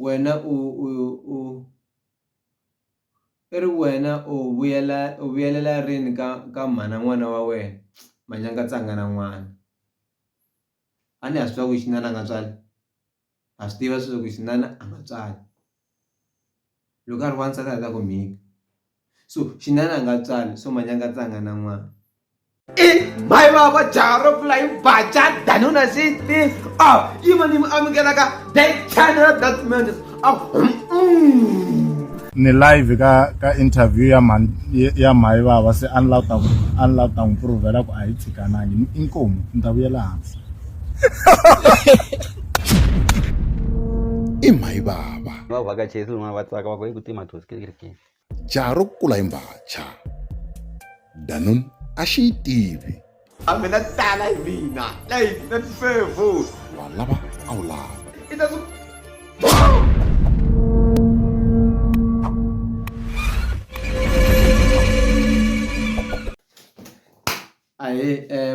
wena wena u vuyelela rini ka mhana n'wana wa wena Manyanga tsanga na n'wana a ni ha swi tiva ku xinana a nga tswali ha swi tiva swilo ku xinana a nga tswali loko a ri wansati a ta ku mhika so xinana a nga tswali so Manyanga tsanga na n'wana my baba jaro flying bacha danuna city yimani amukelaka that channel that man ni live ka interview ya my baba se unlock ta improvela ku a hi tsikanangi inkomo ni ta vuyela hansi I my baba va vhakachesi vamwe va tsaka va ku ku tima thosi kerekeni jaro kula imbacha danun a xi yi tivi mina tala hi mina like that favor wa lava a wu lava it doesn't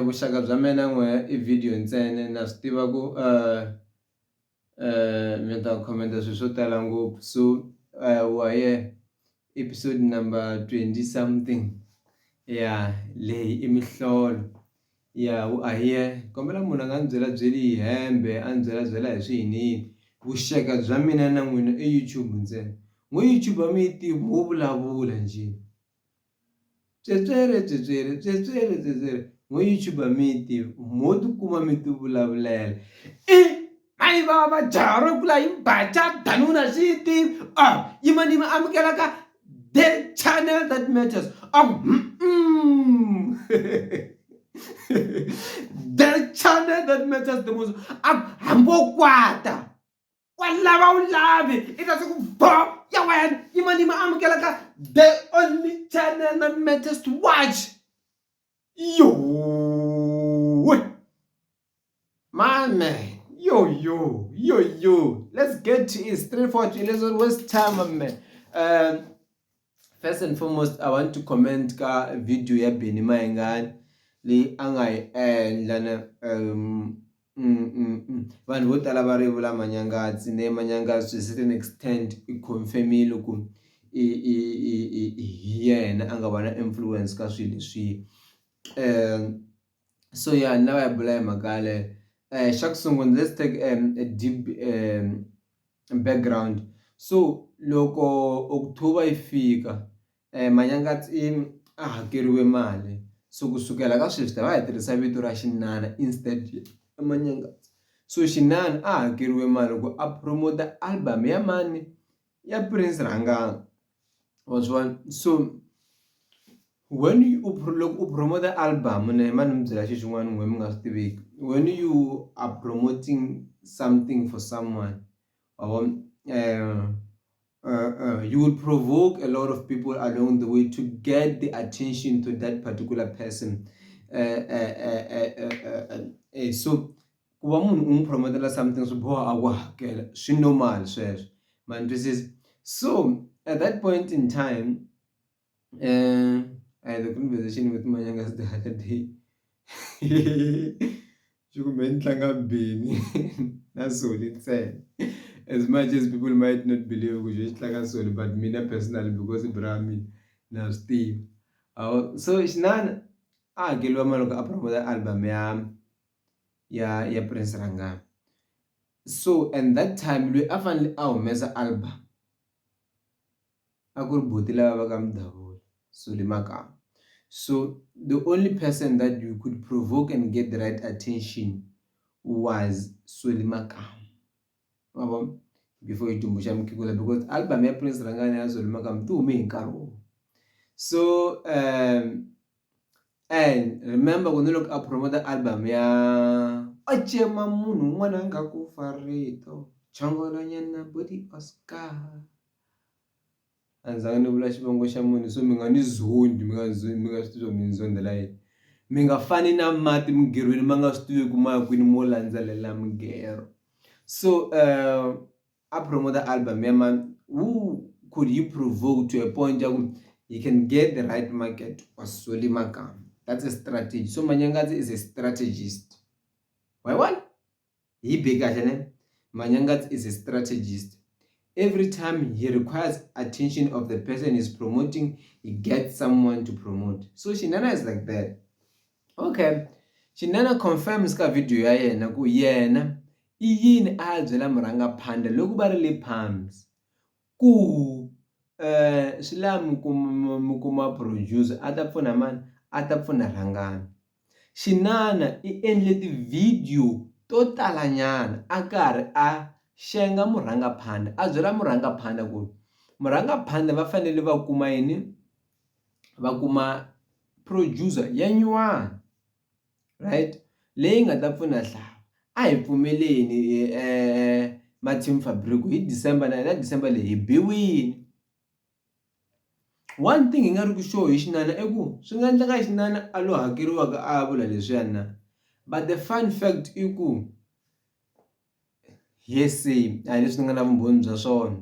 vuxaka bya mina n'we i video ntsena na swi tiva ku mi ta khomenta swilo swo tala ngopfu so waye episode number 20 something leyi i mihlolo ahiye kombela munhu a nga ni byeli hi hembe a ni byela hi swiyinini vuxaka bya mina na n'wina i YouTube ntsena n'we YouTube a mi yi tivi mo vulavula njhe tswetswere n'we YouTube a mi yi tivi mo tikuma mi ti vulavulela my baba jaro kula imbacha danuna city yimani amukelaka the channel that matters the channel that matters the most hambo kwata walava ulavi ita ku ya wena yimani amukelaka the only channel that matters to watch yo my man yo let's get to it straight forward. Let's not waste time, man. First and foremost, I want to comment ka video ya Benny Mayengani le angai lana vanhu vo tala va rivula Manyangatsi ne Manyangatsi to a certain extent I confirmile ku yena anga vana influence ka swilo leswi so yeah now I blame Magale. Let's take a deep background. So loko October ifika Manyangatsi a hakeriwe mali so kusukela ka sweswi va hi tirhisa vito ra xinana instead Manyangatsi so xinana a hakeriwe mali ku a promote album ya mani ya Prince Rhangani was one. So when you promote the album when you are promoting something for someone you will provoke a lot of people along the way to get the attention to that particular person so kuva munhu promotela something so boha a hakela swi normal sweswo man this is so at that point in time I had a conversation with Manyangas the other day. That's all it said. As much as people might not believe but me personally because Brahmin now Steve. So Shnan Gilwa Maloka promote the album ya Prince Rhangani. So and that time we often meza album. I could botila bagam davo. So the only person that you could provoke and get the right attention was Solimaka. Before you do Mushamkikula, because album ya Prince Rhangani has Solimaka two main karo. So and remember when you look up promote the album ya Ochema Munu Mwananga Kufarito Changola Nyana Body Oscar. Anzange vula xivongo xa munhu so mi nga ni zondi mi nga swi tivi mi nzondela yini mi nga fani na mati migerweni ma nga swi tivi ku ma kwini mo landzelela migero so a promote the album ya man who could you provoke to a point that you can get the right market was Solimaka. That's a strategy. So Manyangatsi is a strategist. Why what? He big Manyangatsi is a strategist. every time he requires attention of the person he's promoting, he gets someone to promote. So Shinana is like that. Okay, Shinana confirms ka video ya yena ku yena i yini a byela murhangaphandle loko va ri le palms ku swi la mi kuma producer a ta pfuna mani, a ta pfuna Rhangani. Shinana i endle ti-video to talanyana a karhi a xenga murhangaphandle, a byela murhangaphandle ku murhangaphandle va fanele va kuma yini, va kuma producer ya nyuwana, right, leyi nga ta pfuna Hlava. A hi pfumeleni ma-Team Fabric hi December na December leyi hi biwini. One thing hi nga ri ku sure hi Xinana i ku swi nga endleka Xinana a lo hakeriwaka a vula leswiyani na, but the fun fact i ku yes a hi leswi ni nga na vumbhoni bya swona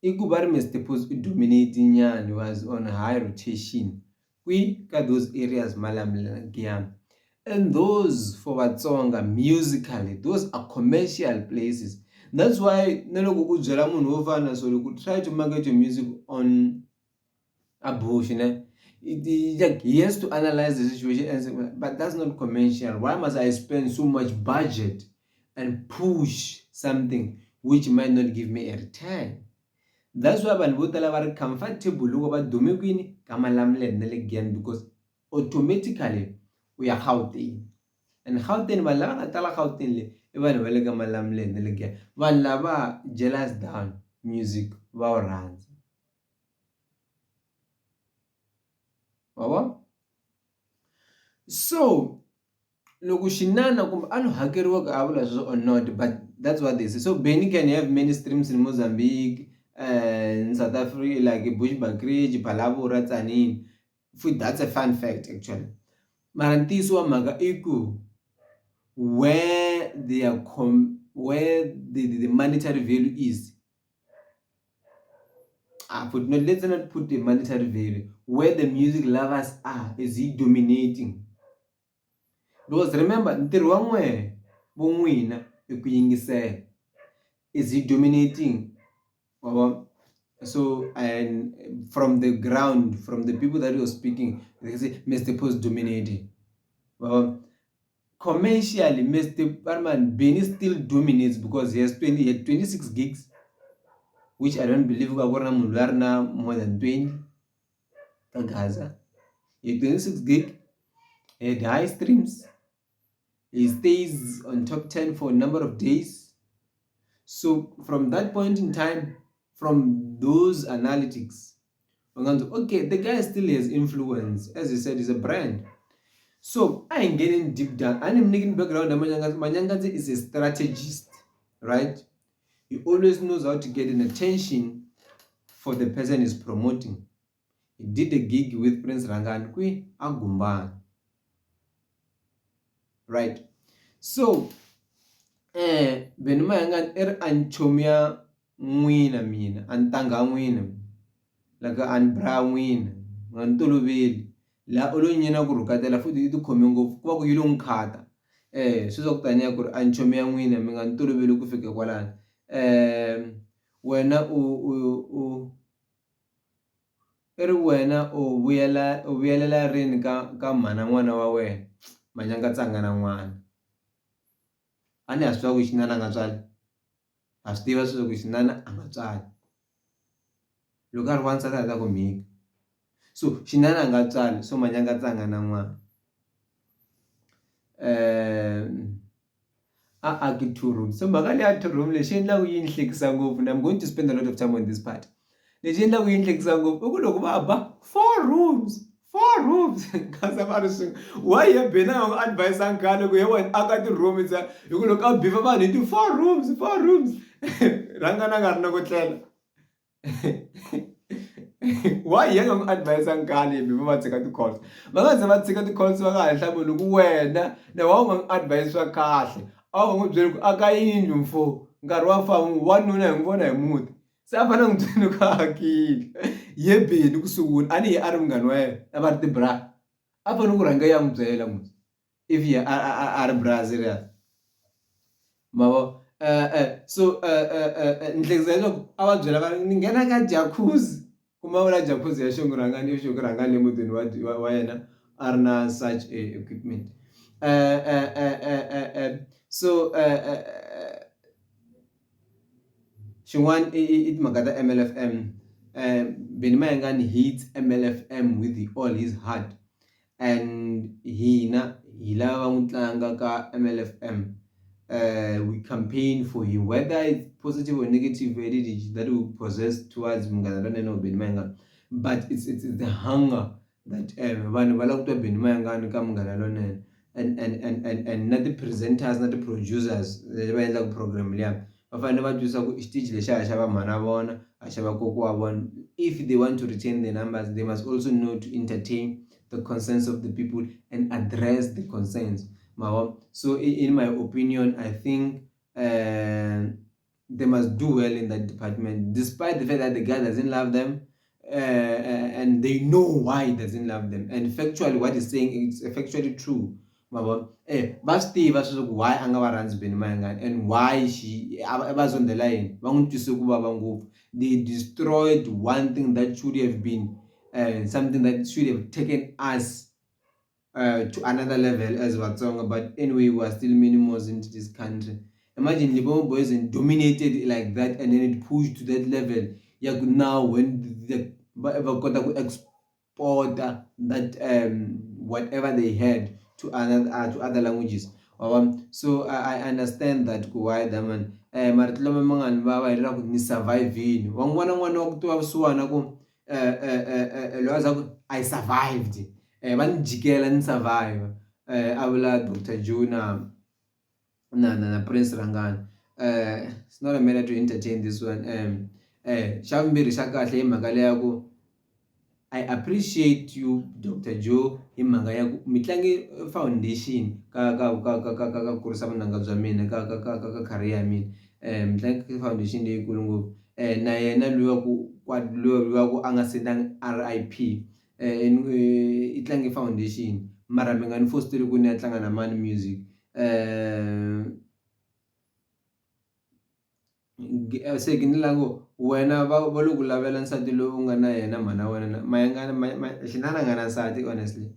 i ku va ri Mr Pose i dominating nyana, was on high rotation kwi ka those areas Malamulekiyani. And those for Vatsonga musically, those are commercial places. That's why na loko ku byela munhu wo fana so loko try to market your music on a bush, he has to analyze the situation and say, but that's not commercial. Why must I spend so much budget and push something which might not give me a return? That's why vanhu vo tala va ri comfortable loko va dume kwini ka Malamulele na le Giyani, because automatically we are Gauteng, and Gauteng vanhu lava nga tala Gauteng le i vanhu va le ka Malamulele na le Giyani, vanhu lava jealous down music va wu rhandza. So loko Xinana kumbe a lo hakeriwa a vula sweswo or not, but that's what they say. So Benny can have many streams in Mozambique, in South Africa, like Bushbuckridge, Palabora, Tsanin. That's a fun fact actually. Mara ntiyiso wa mhaka i ku where the monetary value is. Let's not put the monetary value. Where the music lovers are, is he dominating? Because remember, ntirho wa n'wehe vo n'wina I ku yingisela. Is he dominating? So, and from the ground, from the people that he was speaking, they say Mr. Pose dominating. Commercially, Mr. Parman Benny still dominates because he had 26 gigs, which I don't believe more than 20. Gaza. He had 26 gig, he had high streams, he stays on top 10 for a number of days. So from that point in time, from those analytics, okay, the guy still has influence. As you said, he's a brand. So I ain't getting deep down. I'm making background. Mayengani is a strategist, right? He always knows how to get an attention for the person he's promoting. He did a gig with Prince Rhangani kwi Agumbana, right? So Benny Mayengani anchomia n'wina mina antanga n'wina laka anbra n'wina ngantoloveli la u lo nyina ku rhukatela futhi I ti khome ngopfu ku va ku yi lo nkhata sweswo ku taniya ku ri anchomi ya n'wina mi nga ntoloveli ku fika kwalani. Wena wena u vuyelela rini ka mhana n'wana wa wena Manyangatsanga na n'wana. A ni ha swi tiva ku Xinana a nga tswali, ha swi tiva sweswo ku Xinana a nga tswali loko a ri wansati a ta ku mhika. So Xinana a nga tswali, so Manyangatsanga na n'wana. A aki 2 rooms. So mhaka leya 2 room lexi endlaku yi ni hlekisa ngopfu, and I'm going to spend a lot of time on this part. Lexi endlaku yi ni hlekisa ngopfu I ku loko va ba 4 rooms kasi va ri swin'we, why ya Benny a nga advise ngani ku ye wena aka ti-rooms hi ku loko a bifa vanhu hi ti 4 rooms Rhangani a nga ri na ku tlela. Why ya nga n'wi advise ngani bifa va tshika ti-calls, va nga ze va tshika ti-calls va nga ha hlamuli ku wena na wa nga n'wi advise swa kahle a wu nga n'wi byeli ku aka yindlu mfo nkarhi wa famu wanuna hi n'wi vona hi muti, se a fanele n'wi byeli ku akile ye Benny ku sungula a ni hi a ri munghana wa yena a va ri ti-bra a fanele ku rhanga ya n'wi byela if ye a ri bra serious. Mavo So ndlekizelo ababyela vanhu ni nghena ka jacuzzi kuma vula jacuzzi ya Rhangani le mutini wa yena a ri na such equipment. So xin'wana i timhaka ta MLFM. Mayengani hates MLFM with all his heart, and hina hi lava n'wi tlanga ka MLFM. We campaign for him, whether it's positive or negative energy that we possess towards Mayengani or Mayengani, but it's the hunger that vanhu va lava ku twa Mayengani ka Mayengani, and not the presenters, not the producers va endlaka program liya va fanele va twisisa ku xitichi lexi a xava mhana vona a xava koko wa vona. If they want to retain the numbers, they must also know to entertain the concerns of the people and address the concerns. So in my opinion, I think they must do well in that department, despite the fact that the guy doesn't love them, and they know why he doesn't love them, and factually what he's saying is factually true. But Steve why anga va rhandzi Mayengani and why she was on the line. They destroyed one thing that should have been something that should have taken us to another level as Watsonga, but anyway, we are still minimals into this country. Imagine Libomo boys and dominated it like that, and then it pushed to that level. Yeah, now when the export that whatever they had to other languages. So I understand that why the man maritlo mangan ba ba ira ku ni surviving wangwana wa ku twa vusiwana ku I survived. Vanijikela ni survive. A vula Dr. Joe na Prince Rhangani. It's not a matter to entertain this one. Xa vumbirhi xa kahle hi mhaka leya ku I appreciate you Dr. Joe hi mhaka ya ku mitlangi foundation ka kurisa vunanga bya mina ka career ya mina. Mitlangi foundation leyikulu ngopfu. Na yena luya ku a nga sendanga RIP. Itlangi foundation mara mi nga ni fositeli ku ni ya tlanga na Mani Music. Se ke ni lango wena va lo ku lavela nsati loyi u nga na yena mhana wena Mayengani xinana a nga na nsati honestly.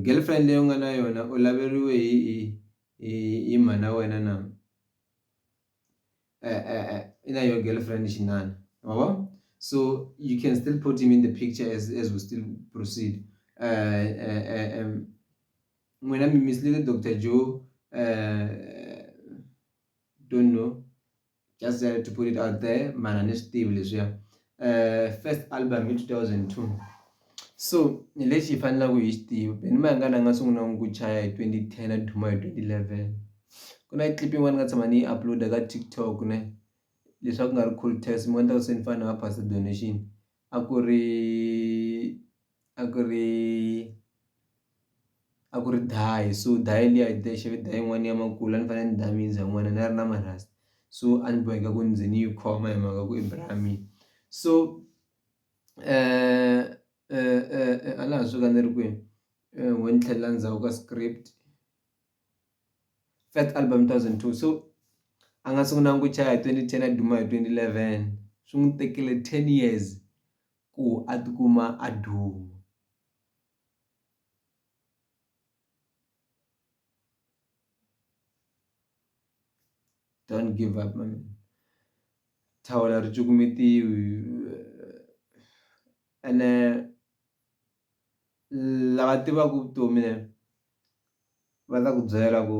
Girlfriend leyi u nga na yona u laveriwe hi mhana wena na i na your girlfriend xinana. So you can still put him in the picture as we still proceed. When I mislead Dr. Joe, don't know, just to put it out there, man, and Steve first album in 2002. So lexi fanela ku hi Steve Mayengani nga sungula ku chaya hi 2010 a duma hi 2011. Ku na clip yin'wana nga tshama ni yi uploada ka TikTok ne leswaku nga ri cool test mo endla ku se ni fane va pass donation a ku ri dye. So dye liya hi xave dye yin'wana ya makulu a ni fanele ni dya mindzi n'wana na ri na marasta, so a ni boheka ku ndzi ni yi khoma hi mhaka ku i Brahmin. So a laha suka ni ri kwini when ni tlhelela ndzhaku ka script first album 2002. So a nga sungula ku chaya hi 2010 a duma hi 2011. Swi n'wi tekele 10 years ku a tikuma a duma. Don't give up man. Thawula ri cukumetiwi ene lava tivaka vutomi va ta ku byela ku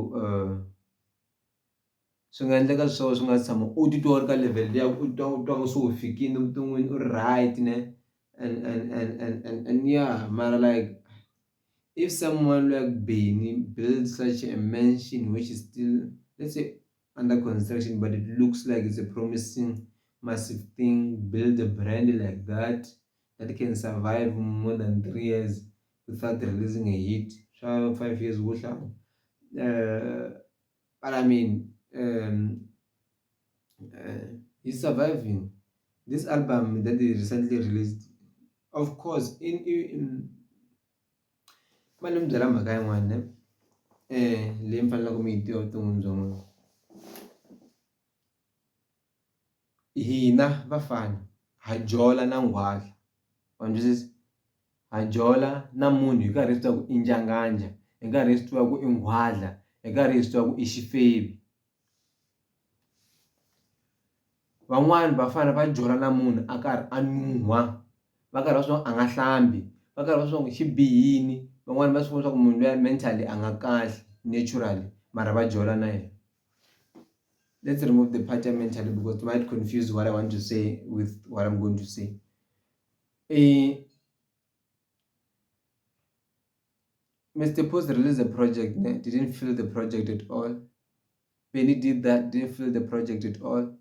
swi nga endleka swi nga tshama u titwa u ri ka level liya u twa ku se u fikile vuton'wini u ri right ne and yeah mara like if someone like Benny builds such a mansion which is still, let's say, under construction, but it looks like it's a promising massive thing, build a brand like that can survive more than 3 years without releasing a hit, 5 years but I mean he's surviving. This album that he recently released, of course, in mali mi byela mhaka yin'wana leyi mi faneleke mi yi tiva vuton'wini bya n'wina. hina vafana ha jola na ngwadla, wa twisisa, ha jola na munhu hi karhi hi swi tiva ku i njanganja, hi karhi hi swi tiva ku i ngwadla, hi karhi hi swi tiva ku i xifevi. Van'wani vafana va jola na munhu a karhi a nuhwa, va karhi va swi a nga hlambi, va karhi va swi ku xi bihini, van'wani va swi vona ku munhu luya mentally a nga kahle naturally mara va jola na yena. Let's remove the part mentally because it might confuse what I want to say with what I'm going to say. Mr. Post released a project, didn't feel the project at all. Benny did that, didn't feel the project at all.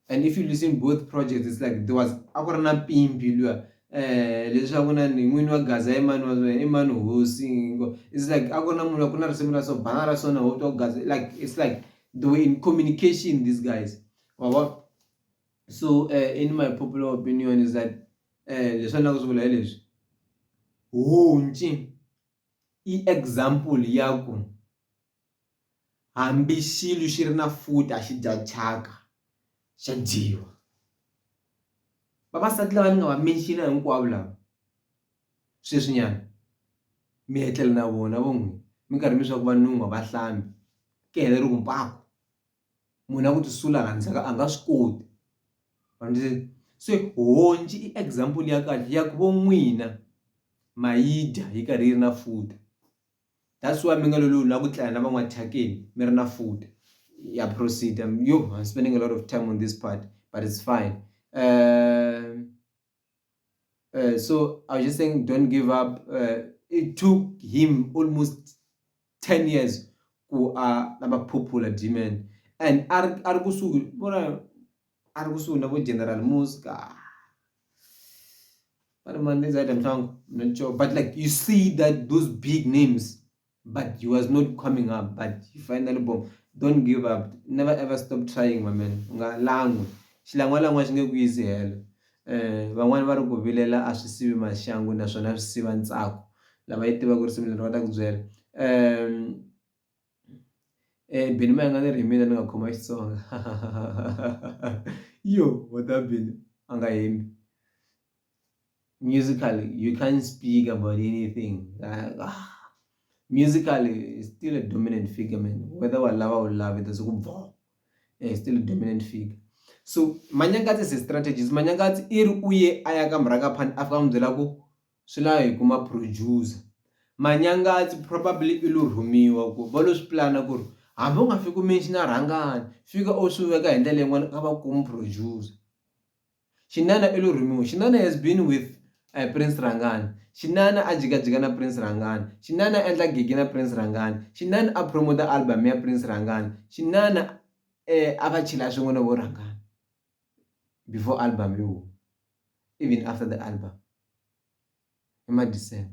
And if you listen both projects, it's like there was akorana pimpi luya leswaku na ni n'wini wa gaza imani hosi. It's like akona munhu ku na risimu ra so bana ra sona ho to gaza, like it's like they were in communication, these guys. So in my popular opinion is that leswi na ku swi vula hi leswi, honci i example ya ku hambi xilo xi ri na futa a xi dya thyaka xa dyiwa. Vavasati lava ni nga va mention hinkwavo lava sweswinyana mi etlela na vona vo n'wina mi karhi mi swa ku va nuhwa va hlambi ke heleri ku mpako munhu a ku tisula hala ndzhaku a nga swi koti. Se honci i example ya kahle ya ku vo n'wina ma yi dya yi karhi yi ri na futa. That's why mi nga lolohi na ku tlela na van'wathakeni mi ri na futa. Yeah, proceed. I'm spending a lot of time on this part, but it's fine. So I was just saying, don't give up. It took him almost 10 years to a popular demand. And Argusu na General Muzka. But man, I'm not sure. But like you see that those big names, but he was not coming up. But he finally boom. Don't give up. Never ever stop trying, my man. Nga langwe. Xilangwalangwa xi nge ku yisi helo. Van'wani va ri ku vilela a swi sivi maxangu naswona swi siva ntsako. Lava yi tiva ku risimu leri va ta ku byela. Benny Mayengani ri hi mina ni nga khoma Xitsonga. Yo, what up Benny? A nga hembi. Musically, you can't speak about anything. Musically, it's still a dominant figure, man. Whether we love or love it, there's it's still a dominant figure. So, Manyangati is a strategist. Manyangati iri uye ayaka mraga pan afamzelaku sila kuma producer. Manyangati probably ilu rumiwa ku bolos plana ku hambo nga fiku mention Rhangani fika also weka hendele ngwana kaba kum producer. Shinana ilu rumiwa. Shinana has been with Prince Rhangani. Shinana a jigajiga na Prince Rhangani. Shinana endla gigi na Prince Rhangani. Shinana a promote album ya Prince Rhangani. Shinana ava chila swin'wana vo Rhangani before album yo, even after the album. Ima December.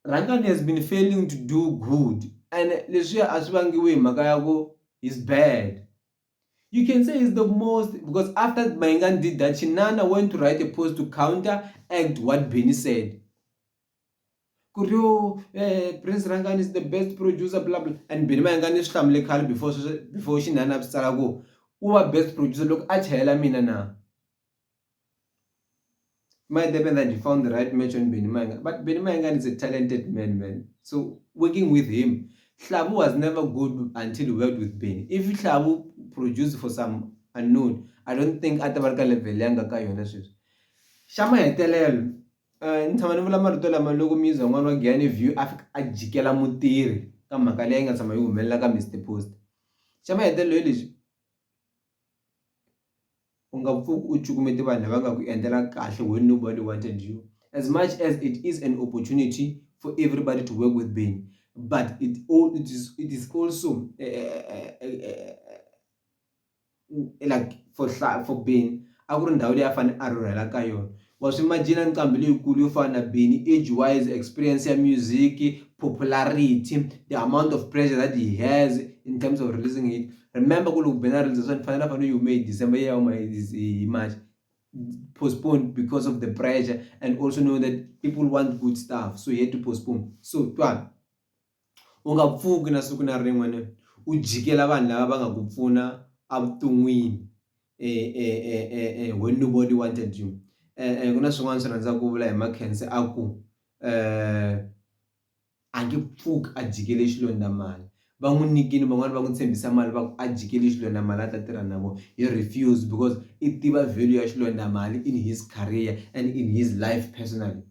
Rhangani has been failing to do good, and leswiya aswangiwe mhaka yako is bad. You can say it's the most, because after Mayengani did that, Shinana went to write a post to counteract what Benny said. Kurio, Prince Rhangani is the best producer, blah blah. And Benny Mayengani is family call before Shinana Sarago. Who are best producer? Look at Hela Minana. Might depend that you found the right match on Benny Mayengani. But Benny Mayengani is a talented man. So working with him, Hlavu was never good until he worked with Benny. If Hlavu produced for some unknown, I don't think atabarka level yanga ka yona sweswi. Shama hetelelo ntshama ni vula marito lama loko music n'wana wa Giyani view a jikela mutirhi ka mhaka leyi nga tshama yi humelela ka Mr Post. Shama hetelelo leswi unga pfuki u cukumete vanhu lava nga ku endlela kahle when nobody wanted you. As much as it is an opportunity for everybody to work with Benny, but it is also like for Benny a ku ri ndhawu leyi a fane a rhurhela ka yona. Wa swi imagine nqambi leyikulu yo fana na Benny, age wise, experience ya music, popularity, the amount of pressure that he has in terms of releasing it. Remember ku loko Benny a release one fanele you made December year is March postponed because of the pressure, and also know that people want good stuff, so he had to postpone. So twana unga pfuki na siku na rin'wana u jikela vanhu lava va nga ku pfuna evuton'wini when nobody wanted you. Ku na swin'wana swi rhandza ku vula hi Makhense a ku a nge pfuki a jikele xilondamali. Va n'wi nyikile van'wani va n'wi tshembisa mali va ku a jikele xilondamali a ta tirha na vona. He refused because i tiva value ya xilondamali in his career and in his life personally.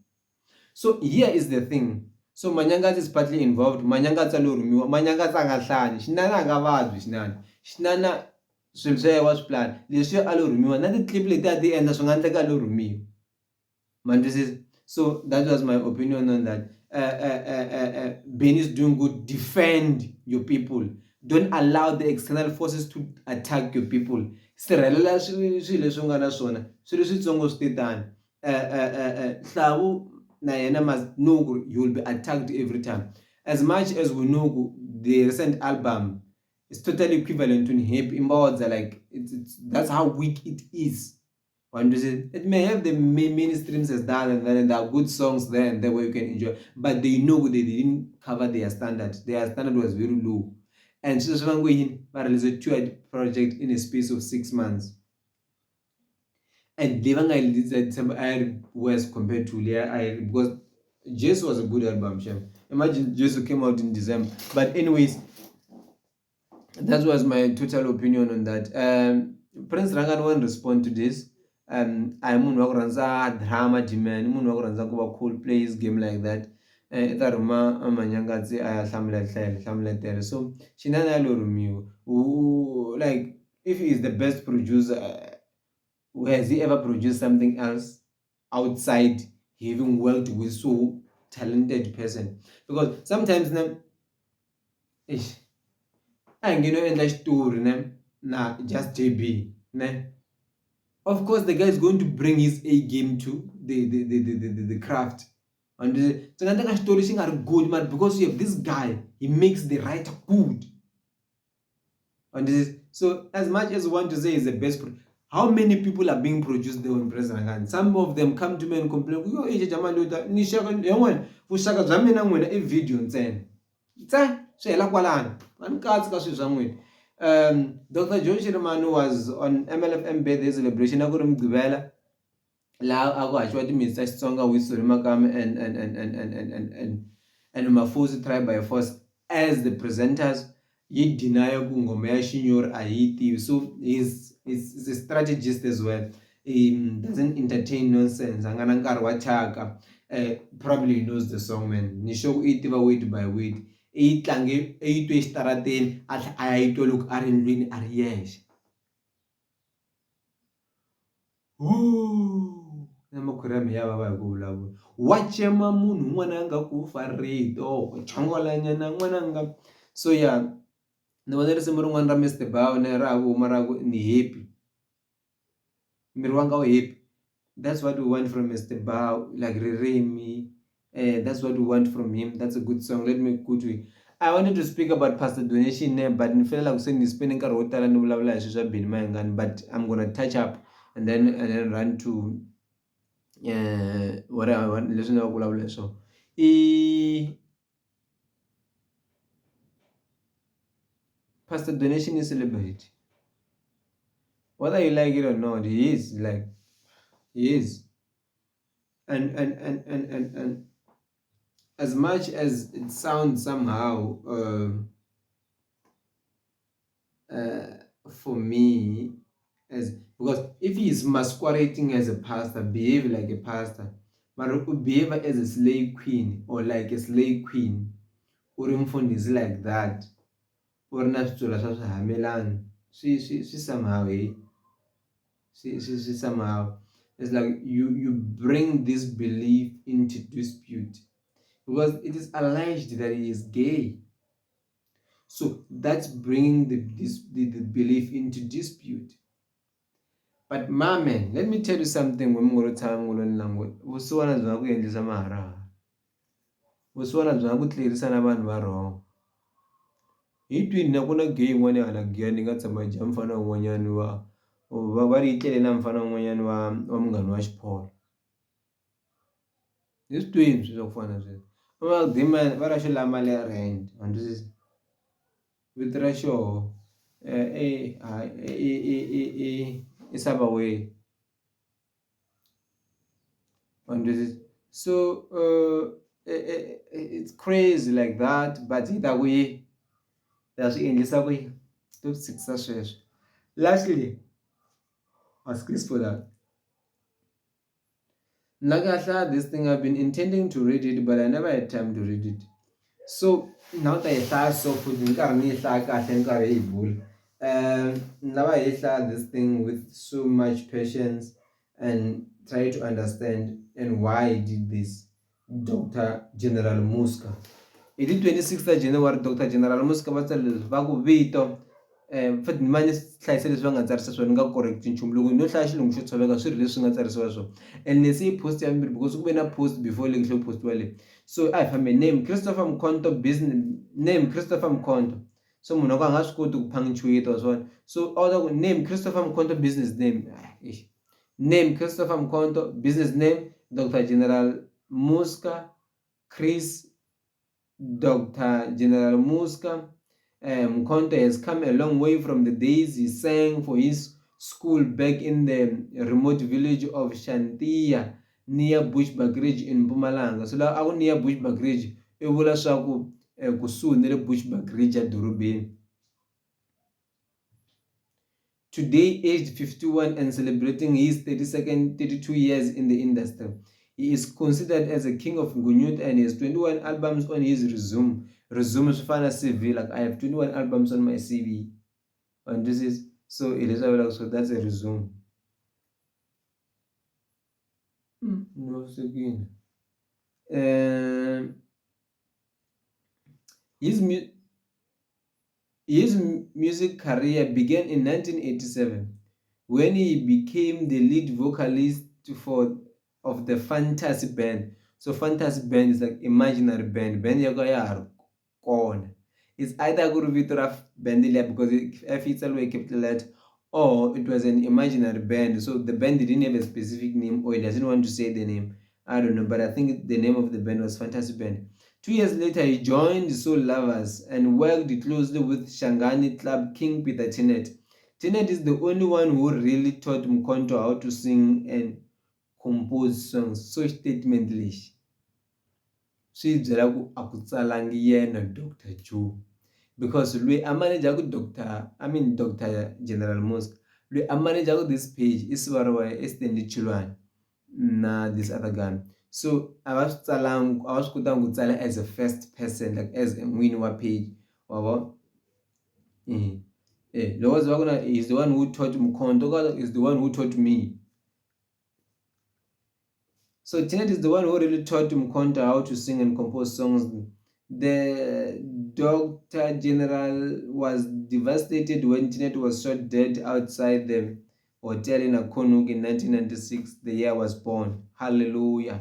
So here is the thing. So Manyangatsa is partly involved. Manyangatsa lo rhumiwa. Manyangatsa a nga hlani. Xinana a nga vabyi xinana. Xinana swilo swa yena wa swi plan. Leswi a lo rhumiwa na ti-clip leti a ti endla swi nga endleka a lo rhumiwa. Man, this is so that was my opinion on that. Ben is doing good. Defend your people. Don't allow the external forces to attack your people. Sirhelela swilo leswi nga na swona. Swilo switsongo swi titani. Hlavu na yena must know you will be attacked every time. As much as we know the recent album is totally equivalent to hip imbawadza, like that's how weak it is. It may have the many streams as that, and then there are good songs there and there where you can enjoy, but they know they didn't cover their standard. Their standard was very low. And so but released a tour project in a space of 6 months. And Devang I December was compared to Leah because Jess was a good album. Imagine Jess came out in December. But anyways, that was my total opinion on that. Prince Rhangani won't respond to this. I'm munhu wa ku rhandza drama demand, munhu wa ku rhandza ku va cool, play his game like that. Ta rhuma Manyangatsi a ya hlamula so xinana lo rhumiwa. Like if he is the best producer, has he ever produced something else outside he even worked with so talented person? Because sometimes I know in the story na just JB of course the guy is going to bring his A game to the craft. And so the story are good, man, because you have this guy, he makes the writer good. And so as much as we want to say is the best, how many people are being produced there on President? Some of them come to me and complain, yo, a video Dr. John Shirimanu was on MLFM birthday celebration. I couldn't give la ako haxiwa timitsa Xitsonga with Sorimakam and Mafusi tribe by force as the presenters. He denied ngoma ya Shinyori ayiti. So he's a strategist as well. He doesn't entertain nonsense. Angana nkarhi wa Chaka. Probably knows the song, man. Nisho itiva wait by wait. Itlange eitwe xitarateni ayitwa loko a ri ndlwini a ri yexe. Namakhurami ya vava hi ku vulavula. Wa cema munhu un'wana a nga ku fa rito chongolanyana n'wana nga. So yeah, ni vona risimu rin'wana ra Mr. Bao na ra huma ra ku ni happy. Miri wa nga wu happy. That's what we want from Mr. Bao, like Ririmi. That's what we want from him. That's a good song. Let me go to it. I wanted to speak about Pastor Donation there, but I feel like saying spending a rota and Mayengani, but I'm gonna touch up and then run to what I want. Listen to so. Pastor Donation is celebrity. Whether you like it or not, he is. And as much as it sounds somehow for me, as because if he is masquerading as a pastor, behave like a pastor, but behave as a slave queen or like a slave queen, or is like that, or not she somehow she somehow it's like you bring this belief into dispute because it is alleged that he is gay. So that's bringing the belief into dispute. But my man, let me tell you something. When we time usiwana bya ku endlisa mahara, usiwana bya ku tlherisa na vanhu va wrong. Hi twini na ku na gay yin'wana hala giya ni nga tshama dya mfana wun'wanyani va ri tlele na mfana wun'wanyani wa munghana wa Xipolo. Hi swi twini swi swa ku fana na sweswo. Va ra xi lama le rent. with ratio isaba way on this. So it's crazy like that, but either way, that's in this way to success. Lastly, ask this for that. Nagasha, this thing I've been intending to read it, but I never had time to read it. So now that I start so putting now I start this thing with so much patience and try to understand and why I did this. Dr. General Muzka. It is 26th January, Dr. General Muzka va ku vito futhi ni manje hlayise leswi va nga tsarisa swona ni nga correct nchumu loko no hlaya xilungu xo tshoveka swi ri leswi nga tsarisiwa swona and ni se post ya mbirhi because ku ve na post before leyi hlo postiwa leyi. So a hi fambe name Christopher Mkhonto, business name Christopher Mkhonto. So munhu a nga swi koti ku punctuate or swona. So order ku name Christopher Mkhonto, business name. Name Christopher Mkhonto, business name Dr. General Muzka, Chris Dr. General Muzka. Mkhonto has come a long way from the days he sang for his school back in the remote village of Shantia near Bushbuck Ridge in Mpumalanga. So la near Bushbuck Ridge, e vula swa ku kusuhi na le Bushbuck Ridge edorobeni. Today aged 51 and celebrating his 32 years in the industry. He is considered as a king of Ngunyut and he has 21 albums on his resume. Resume is fana CV, like I have 21 albums on my CV. And this is, so it is so that's a resume. No, again. His music career began in 1987 when he became the lead vocalist of the Fantasy Band. So Fantasy Band is like imaginary band. Band yago corn. It's either good vito band because if it's always capital letter or it was an imaginary band. So the band didn't have a specific name or he doesn't want to say the name. I don't know, but I think the name of the band was Fantasy Band. 2 years later, he joined Soul Lovers and worked closely with Rhangani club king Peter Tinet. Tinet is the only one who really taught Mkhonto how to sing and compose songs. So statemently. Swi byela ku a ku tsalangi yena Dr. Joe because lui a manager ku Dr. General Muzka. Lui a manager ku this page is Sibariwa Stanley Chilwane na this other guy. So I was kutang ku tsala as a first person, like as a mwini wa page wabo. He's the one who taught Mkhonto, is the one who taught me. So Tinet is the one who really taught Mkhonto how to sing and compose songs. The Dr. General was devastated when Tinet was shot dead outside the hotel in Akonuk in 1996. The year I was born. Hallelujah.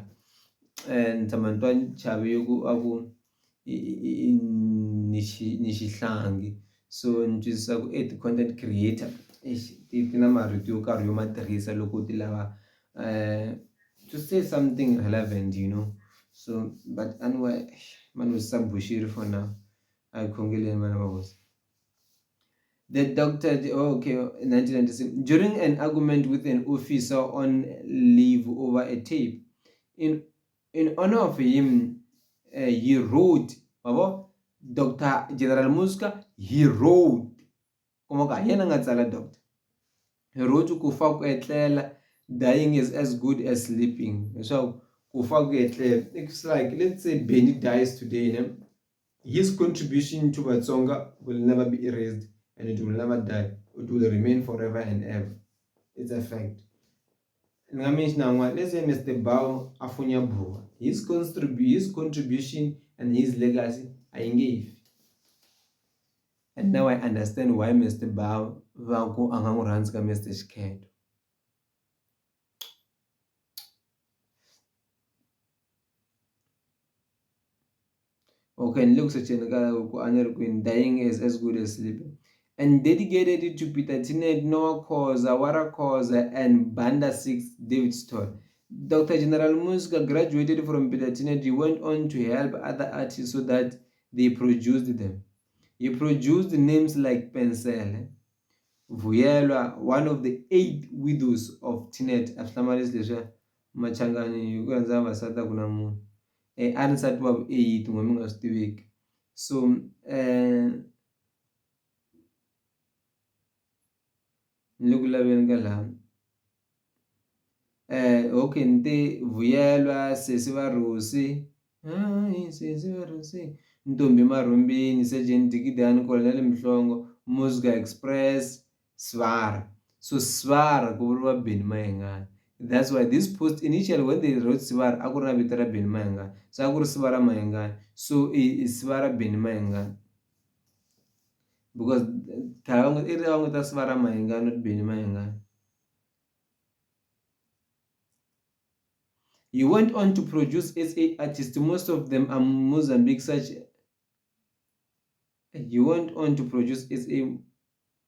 And Tamantwan Chaviyogu Abu Nishihlangi. So njisaku the content creator. Tina maritu karyoma Teresa Lokotilava to say something relevant, So but anyway, man was Bushiri for now. I congolese man was. The doctor, okay, 1996, during an argument with an officer on leave over a tape, in honor of him, he wrote, Dr. General Muzka, he wrote, doctor. He wrote kufa etlela, dying is as good as sleeping. So kufa it's like, let's say Benny dies today, his contribution to Batsonga will never be erased and it will never die. It will remain forever and ever. It's a fact. Let's say Mr. Bao Afunya Bua. His contribution and his legacy I gave. And now I understand why Mr. Bao Vanko Angamuranska Mr. Scared. Okay, looks at Queen dying is as good as sleeping. And dedicated it to Peter Tinet, Noah Koza, Wara Koza, and Banda 6 David Stott. Dr. General Muzka graduated from Peter Tinet. He went on to help other artists so that they produced them. He produced names like Pensele, Vuyelwa, one of the 8 widows of Tinet. Afhlamaris leswa Machangani ukwenza vasata kuna munhu. A ri nsati wa vu-8 n'we mi nga swi tiveki. So ni le ku laveni ka laha okay nte Vuyelwa, Sesi Varosi, Sesi Varosi, Ntombi Marhumbini, Sergeant Dikidani, Colonel Mhlongo, Muzka Express, Svara. So Svara ku vuriwa Beni Mayengani. That's why this post initially when they wrote Svara a ku ri na vito ra Beni Mayengani, so a ku ri Svara Mayengani, so Svara Beni Mayengani, because khale va n'wi ta Svara Mayengani not Beni Mayengani. He went on to produce SA artists, most of them are Mozambique, He went on to produce SA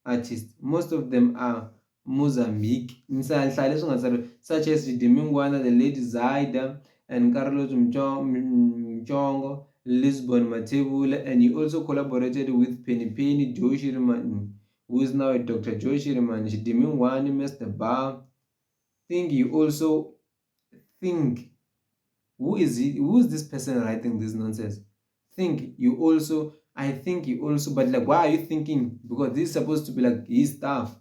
artists, most of them are Mozambique, such as Dimingwana, the late Zaida, and Carlos Mchongo, Lisbon Matebula, and he also collaborated with Penny Joshiriman, who is now a Dr. Joshiriman, Dimingwani, Mr. Bar. Who is this person writing this nonsense? I think you also, but like, why are you thinking? Because this is supposed to be like his stuff,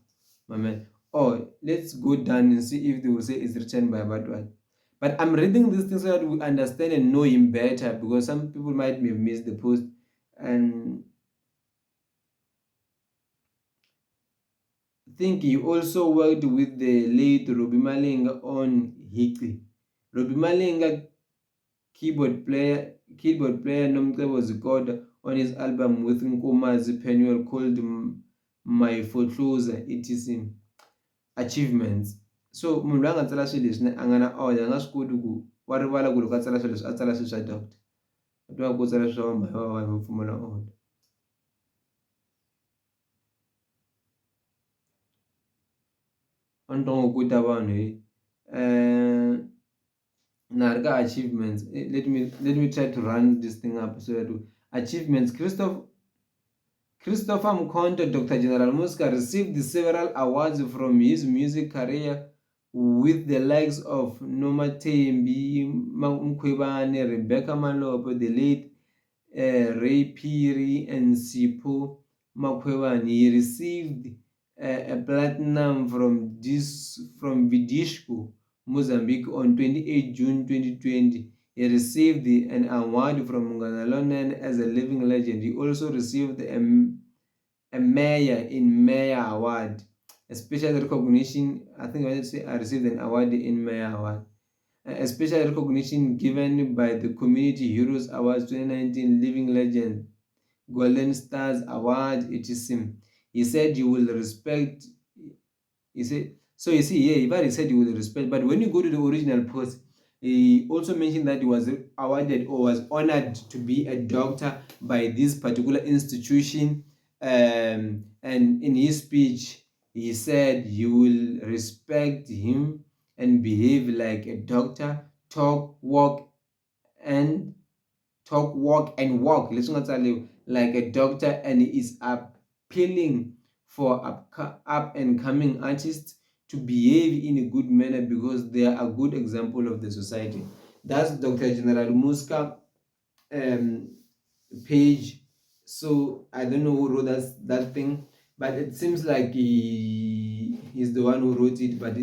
my man. Oh, let's go down and see if they will say it's written by Batwan. But I'm reading these things so that we understand and know him better, because some people might have missed the post. And I think he also worked with the late Robbie Malenga on Hickley. Robbie Malenga, keyboard player Nomcebo Zikode, on his album with Nkomazi Penuel called My Foreclosure, etc. Achievements. So munhu loyi a nga tsala swilo leswi a nga na a nga swi koti ku wa rivala ku loko a tsala swilo leswi a tsala swilo swa doctor, a tiva ku tsala swa vamhana va pfumala order. A ni twa ku ta vanhu na ri ka achievements. Let me try to run this thing up so that achievements. Christopher Mkhonto, Dr. General Muzka, received several awards from his music career with the likes of Noma Tembi, Mkhwebane, Rebecca Malopo, the late Ray Piri, and Sipho Makhwebane. He received a platinum from Vidishku, Mozambique on 28 June 2020. He received an award from Nganalonen as a living legend. He also received a Mayor in Mayor Award, a special recognition. I think I wanted to say I received an award in Mayor Award. A special recognition given by the Community Heroes Awards 2019 Living Legend Golden Stars Award, etc. He said you will respect. He said, so you see, yeah, Ivari said you will respect, but when you go to the original post, he also mentioned that he was awarded or was honored to be a doctor by this particular institution. And in his speech, he said you will respect him and behave like a doctor, talk, walk, and walk. Like a doctor, and he is appealing for up and coming artists to behave in a good manner because they are a good example of the society. That's Dr. General Muzka page. So I don't know who wrote that thing, but it seems like he's the one who wrote it, but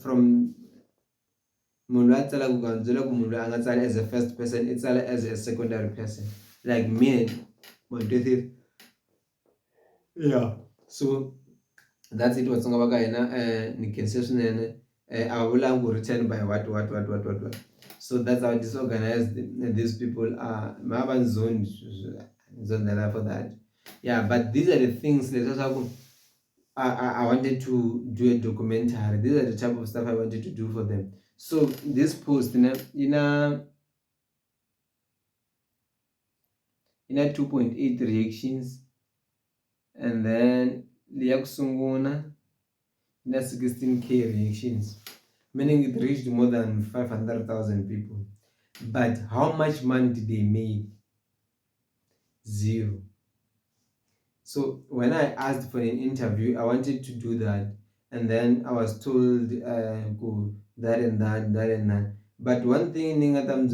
from munhu a tsala ku nga byela ku munhu loyi a nga tsala as a first person, i tsala as a secondary person, like me. Yeah, so that's it. Vatsonga va ka hina ni khense swinene, a va vulangi ku written by what. So that's how disorganized these people are. Ma va zoned for that. Yeah, but these are the things that I wanted to do a documentary. These are the type of stuff I wanted to do for them. So this post in a 2.8 reactions, and then Liakusunguna in a 16k reactions, meaning it reached more than 500,000 people. But how much money did they make? Zero. So when I asked for an interview, I wanted to do that, and then I was told go that and that, that and that. But one thing I was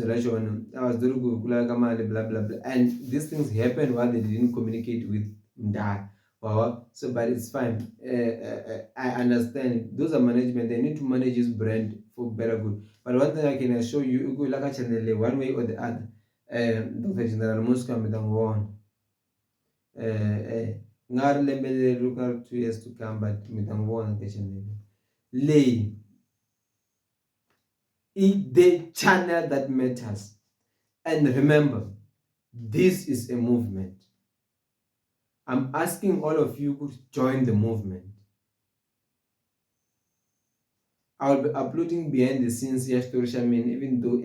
doing blah blah blah, and these things happened while they didn't communicate with Nda. Wow. So, but it's fine. I understand. Those are management. They need to manage his brand for better good. But one thing I can assure you, go like a channel one way or the other. Dr. General Muzka nga ri lembe leri ku nga ri 2 years to come, but mi ta n'wi vona ka channel leyi is the channel that matters. And remember, this is a movement. I'm asking all of you to join the movement. I'll be uploading behind the scenes here to Shaman, even though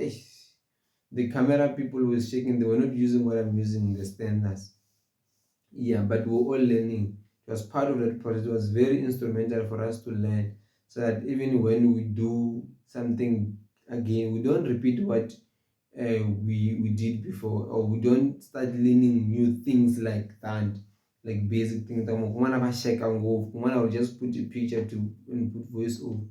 the camera people were shaking, they were not using what I'm using, the standards. Yeah, but we're all learning. It was part of that process. It was very instrumental for us to learn, so that even when we do something again, we don't repeat what we did before, or we don't start learning new things like that, like basic things. I will just put a picture to and put voice over.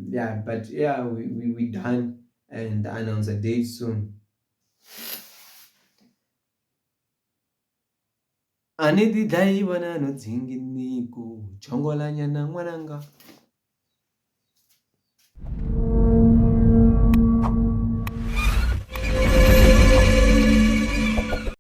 Yeah, but yeah, we done and announce a date soon. Anidi dai wana no dzinginiku chongolanya na mwananga.